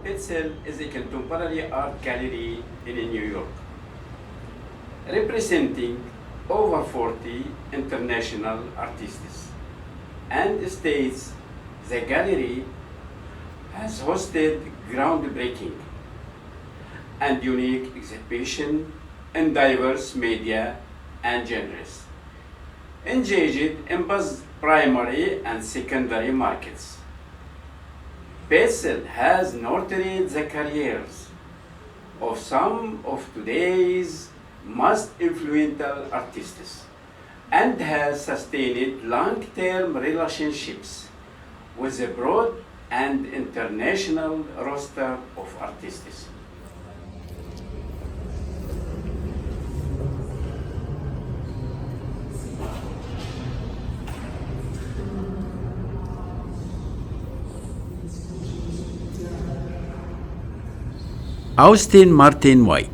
Petzel is a contemporary art gallery in New York, representing over 40 international artists, and states the gallery has hosted groundbreaking and unique exhibition in diverse media and genres, engaged in both primary and secondary markets. Petzel has nurtured the careers of some of today's most influential artists and has sustained long-term relationships with a broad and international roster of artists. Austin Martin White.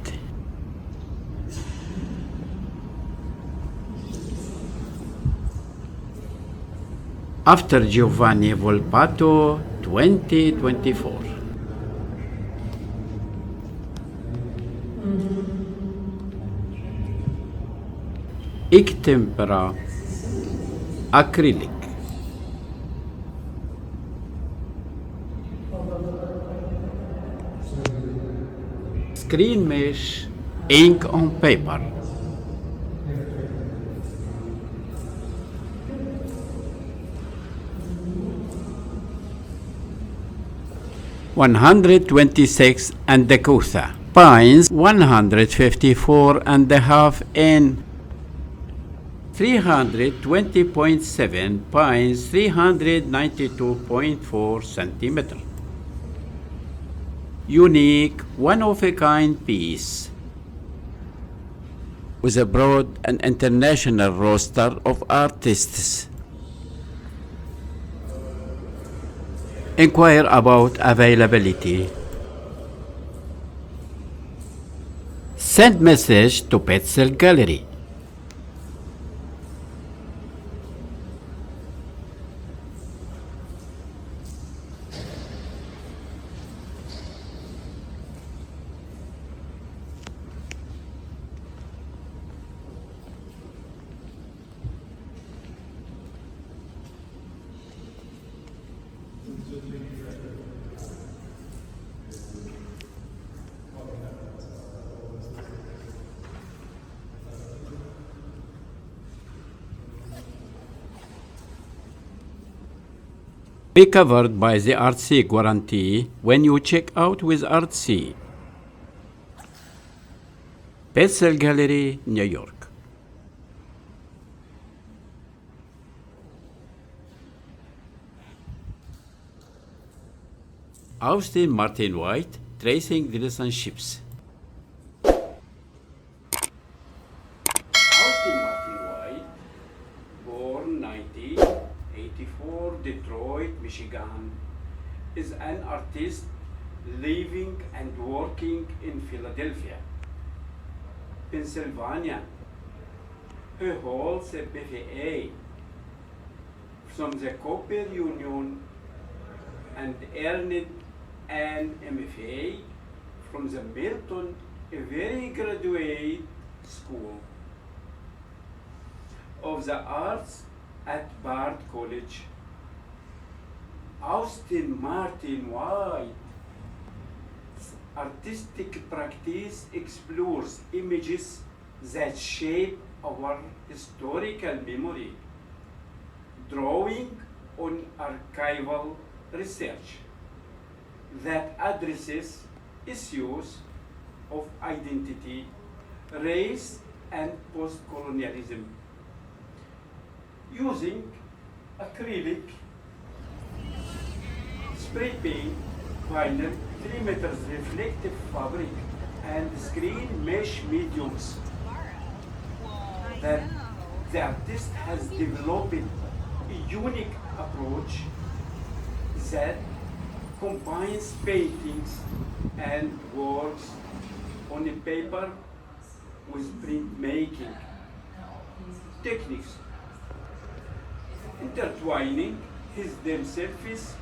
After Giovanni Volpato 2024. Tempera acrylic. Screen mesh ink on paper. $126 and Decutha. Pines 154.5 in 320.7 pines 392.4 centimeter. Unique, one-of-a-kind piece with a broad and international roster of artists. Inquire about availability. Send message to Petzel Gallery. Be covered by the Artsy Guarantee when you check out with Artsy. Petzel Gallery, New York. Austin Martin White, Tracing Relationships. Austin Martin White, born 1984, Detroit, Michigan, is an artist living and working in Philadelphia, Pennsylvania. He holds a BFA from the Cooper Union and earned an MFA from the Milton Avery Graduate School of the Arts at Bard College. Austin Martin White's artistic practice explores images that shape our historical memory, drawing on archival research that addresses issues of identity, race, and post-colonialism, using acrylic, spray paint, vinyl, 3 meters reflective fabric, and screen mesh mediums that the artist has developed a unique approach that combines paintings and works on a paper with printmaking techniques, intertwining his themselves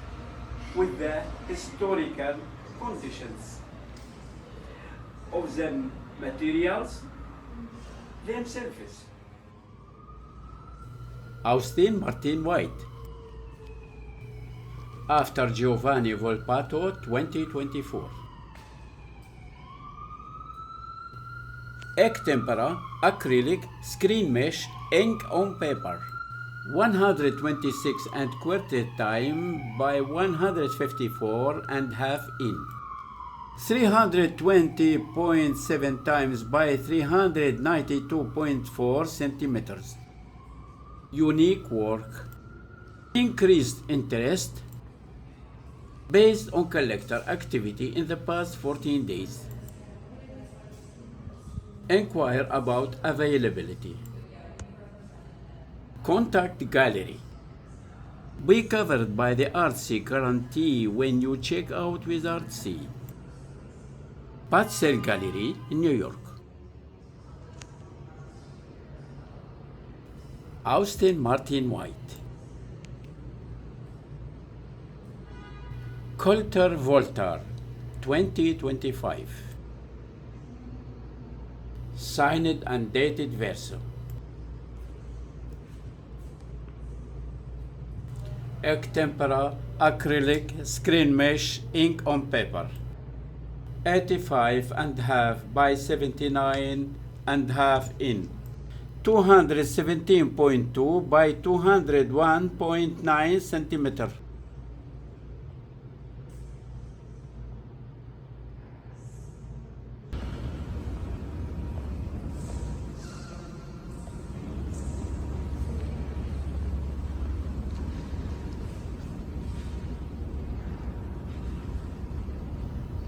with the historical conditions of the materials themselves. Austin Martin White. After Giovanni Volpato 2024. Tempera, acrylic, screen mesh, ink on paper. 126 and quarter time by 154 and half in. 320.7 times by 392.4 centimeters. Unique work. Increased interest based on collector activity in the past 14 days. Inquire about availability. Contact gallery. Be covered by the Artsy Guarantee when you check out with Artsy. Petzel Gallery in New York. Austin Martin White. Coulter Voltaire 2025. Signed and dated verso. Tempera, acrylic, screen mesh, ink on paper. 85 and half by 79 and half in. 217.2 by 201.9 centimeter.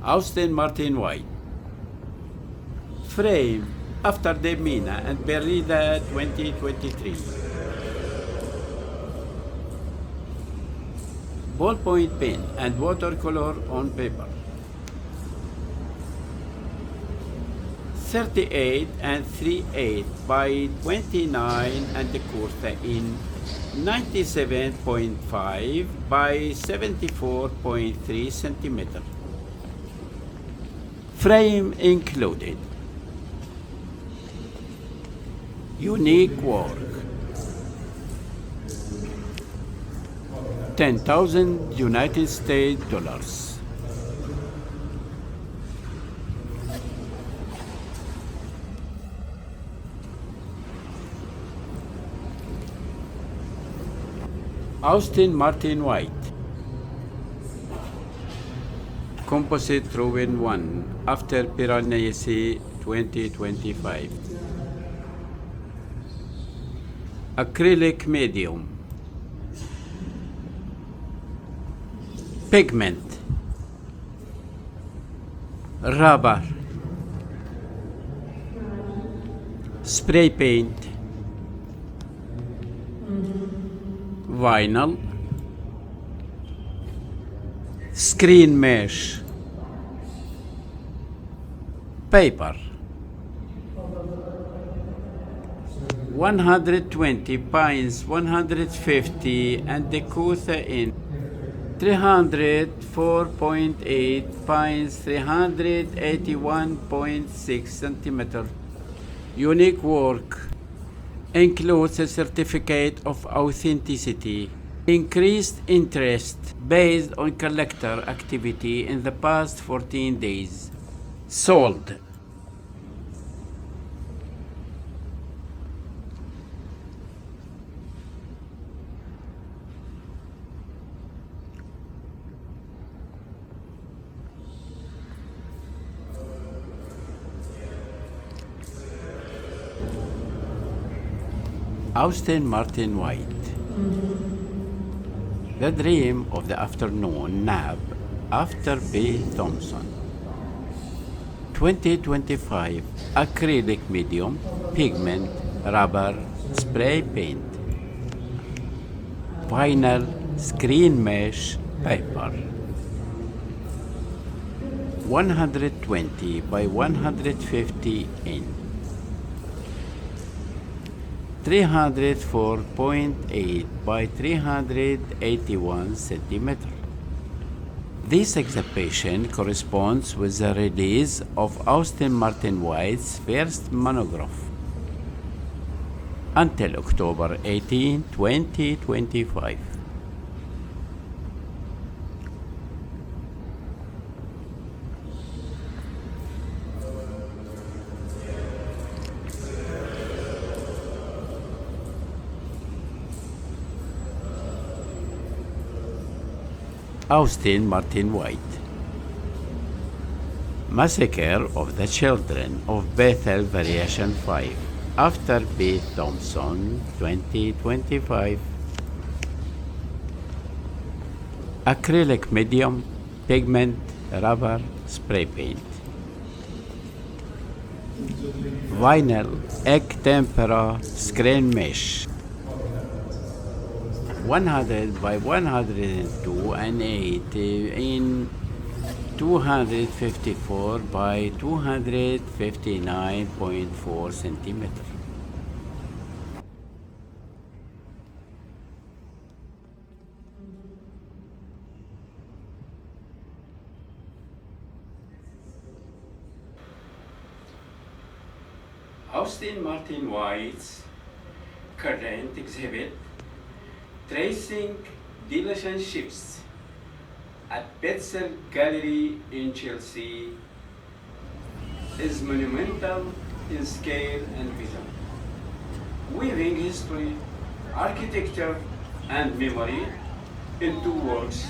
Austin Martin White. Frame after the Mina and Berida 2023. Ballpoint pen and watercolor on paper. 38 and 3/8 by 29 and a quarter in. 97.5 by 74.3 centimeter. Frame included. Unique work. 10,000 United States dollars. Austin Martin White. Composite drawing 1 after Piranesi 2025. Acrylic medium. Pigment. Rubber. Spray paint. Vinyl. Screen mesh. Paper. 120 pines 150 and the quarter in. 304.8 pines 381.6 centimeter. Unique work. Includes a certificate of authenticity. Increased interest based on collector activity in the past 14 days. Sold. Austin Martin White. The Dream of the Afternoon Nap after B. Thompson. 2025 acrylic medium, pigment, rubber, spray paint. Vinyl, screen mesh, paper. 120 by 150 in. 304.8 by 381 centimeter. This exhibition corresponds with the release of Austin Martin White's first monograph until October 18, 2025. Austin Martin White. Massacre of the Children of Bethel Variation 5 after B. Thompson 2025. Acrylic medium, pigment, rubber, spray paint. Vinyl, egg tempera, screen mesh. 100 by 102 and 8 in 254 by 259.4 centimeter. Austin Martin White's current exhibit, Tracing Relationships, at Petzel Gallery in Chelsea, is monumental in scale and vision, weaving history, architecture, and memory into works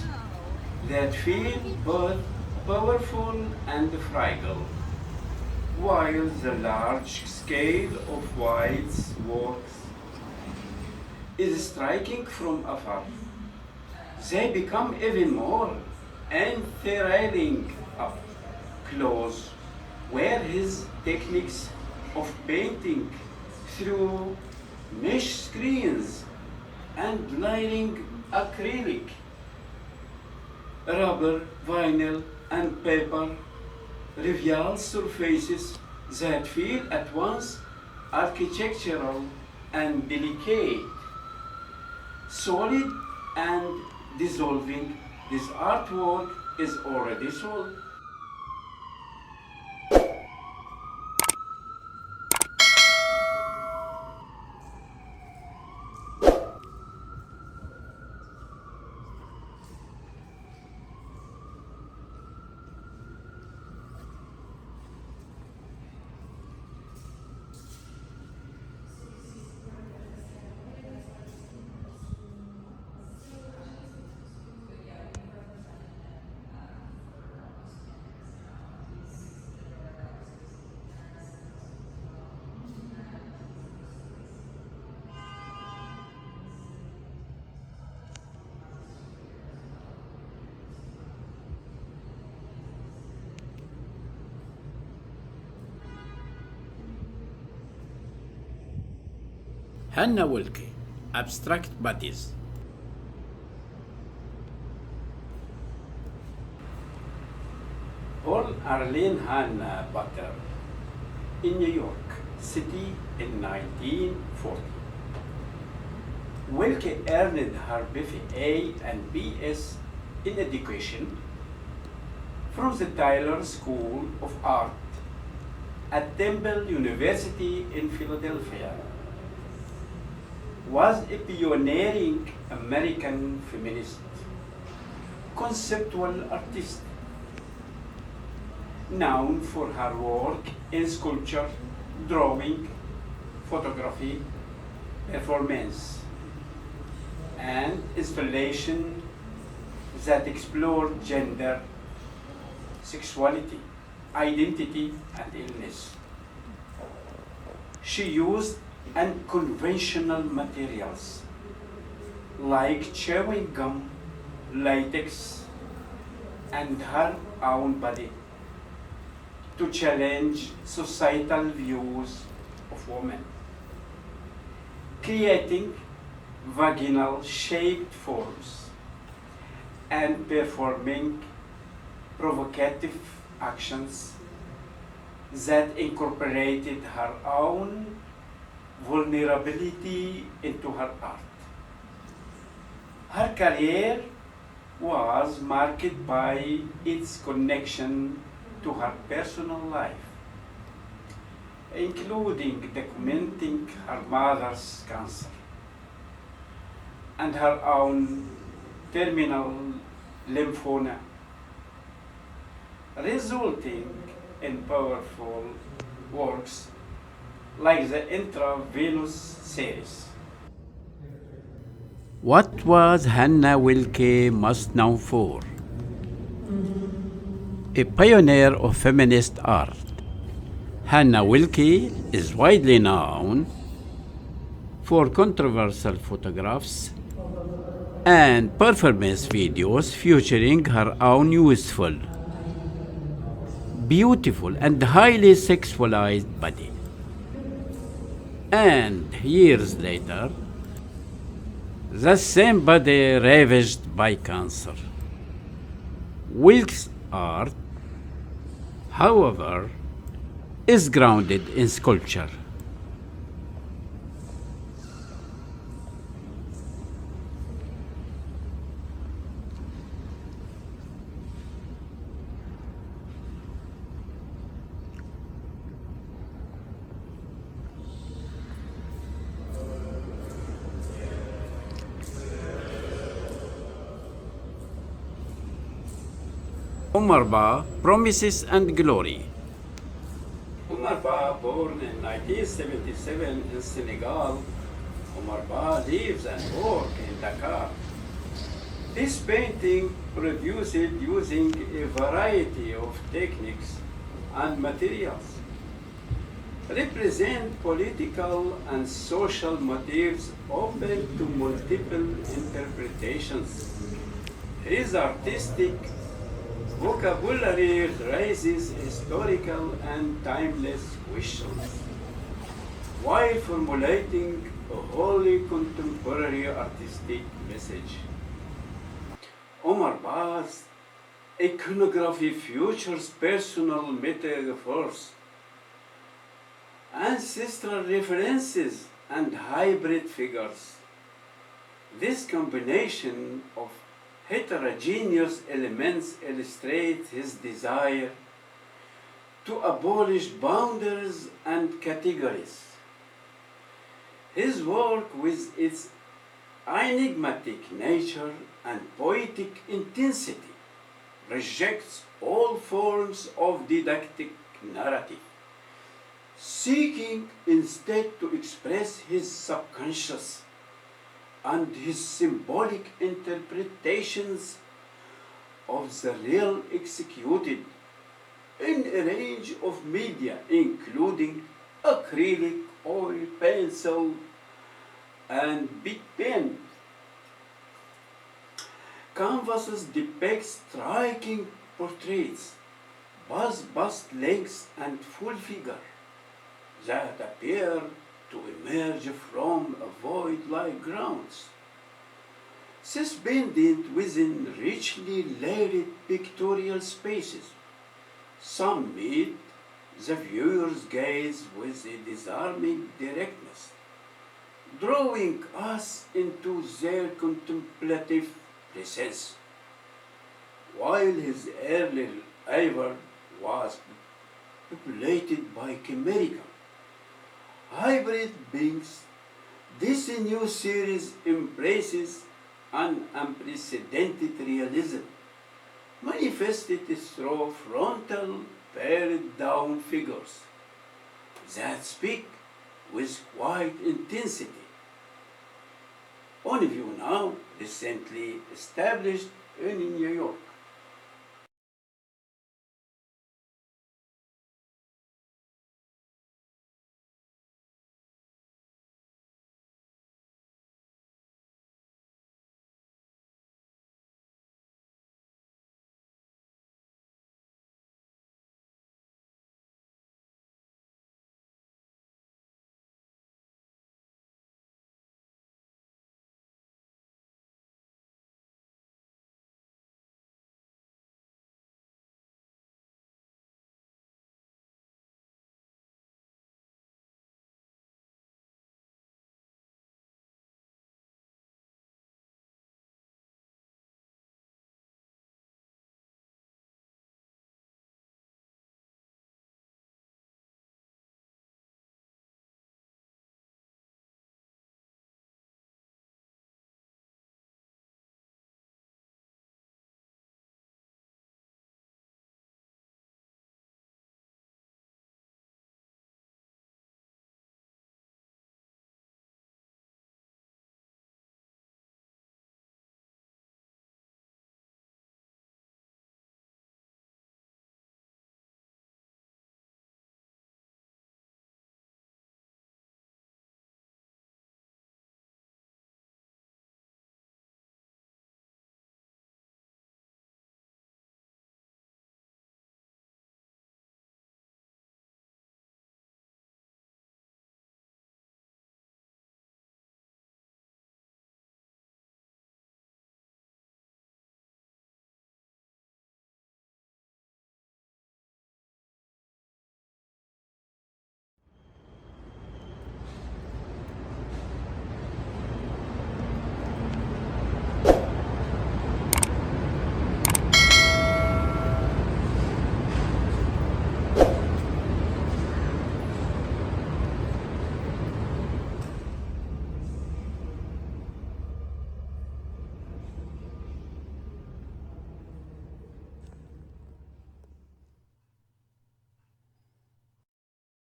that feel both powerful and fragile. While the large scale of White's works is striking from afar, they become even more enthralling up close, where his techniques of painting through mesh screens and layering acrylic, rubber, vinyl, and paper reveal surfaces that feel at once architectural and delicate, solid and dissolving. This artwork is already sold. Hannah Wilke, Abstract Bodies. Born Arlene Hannah Butter in New York City in 1940. Wilke earned her BFA and BS in education from the Tyler School of Art at Temple University in Philadelphia. Was a pioneering American feminist, conceptual artist, known for her work in sculpture, drawing, photography, performance, and installation that explored gender, sexuality, identity, and illness. She used unconventional materials like chewing gum, latex, and her own body to challenge societal views of women, creating vaginal shaped forms and performing provocative actions that incorporated her own vulnerability into her art. Her career was marked by its connection to her personal life, including documenting her mother's cancer and her own terminal lymphoma, resulting in powerful works like the Intravenous series. What was Hannah Wilke most known for? A pioneer of feminist art, Hannah Wilke is widely known for controversial photographs and performance videos featuring her own youthful, beautiful, and highly sexualized body. And years later, the same body ravaged by cancer. Wilkes' art, however, is grounded in sculpture. Omar Ba, Promises and Glory. Omar Ba, born in 1977 in Senegal, Omar Ba lives and works in Dakar. This painting produced using a variety of techniques and materials represent political and social motifs open to multiple interpretations. His artistic vocabulary raises historical and timeless questions, while formulating a wholly contemporary artistic message. Omar Ba's iconography features personal metaphors, ancestral references, and hybrid figures. This combination of heterogeneous elements illustrates his desire to abolish boundaries and categories. His work, with its enigmatic nature and poetic intensity, rejects all forms of didactic narrative, seeking instead to express his subconscious and his symbolic interpretations of the real executed in a range of media, including acrylic, oil, pencil, and big pen. Canvases depict striking portraits, bust lengths, and full figure that appear to emerge from a void-like grounds, suspended within richly layered pictorial spaces. Some meet the viewer's gaze with a disarming directness, drawing us into their contemplative presence, while his early labor was populated by chimerical hybrid beings. This new series embraces an unprecedented realism, manifested through frontal, pared-down figures that speak with quiet intensity. On view now, recently established in New York.